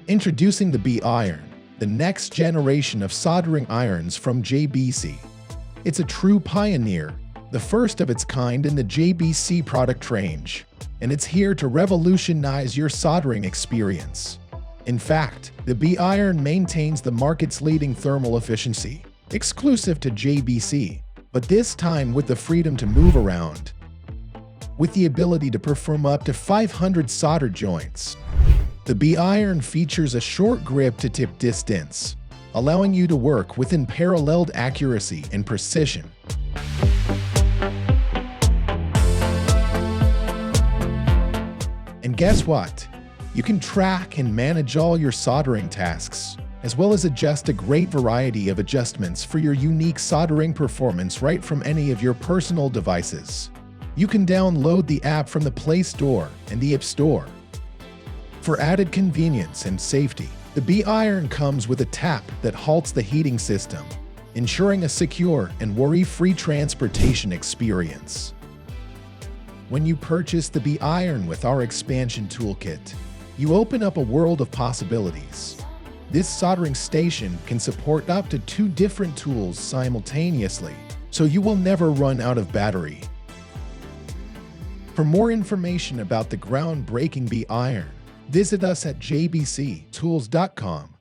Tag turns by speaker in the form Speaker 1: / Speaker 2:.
Speaker 1: Introducing the B-Iron, the next generation of soldering irons from JBC. It's a true pioneer, the first of its kind in the JBC product range, and it's here to revolutionize your soldering experience. In fact, the B-Iron maintains the market's leading thermal efficiency, exclusive to JBC, but this time with the freedom to move around. With the ability to perform up to 500 solder joints, the B-Iron features a short grip to tip distance, allowing you to work with unparalleled accuracy and precision. And guess what? You can track and manage all your soldering tasks, as well as adjust a great variety of adjustments for your unique soldering performance right from any of your personal devices. You can download the app from the Play Store and the App Store. For added convenience and safety, the B-Iron comes with a tap that halts the heating system, ensuring a secure and worry-free transportation experience. When you purchase the B-Iron with our expansion toolkit, you open up a world of possibilities. This soldering station can support up to 2 different tools simultaneously, so you will never run out of battery. For more information about the groundbreaking B-Iron, visit us at jbctools.com.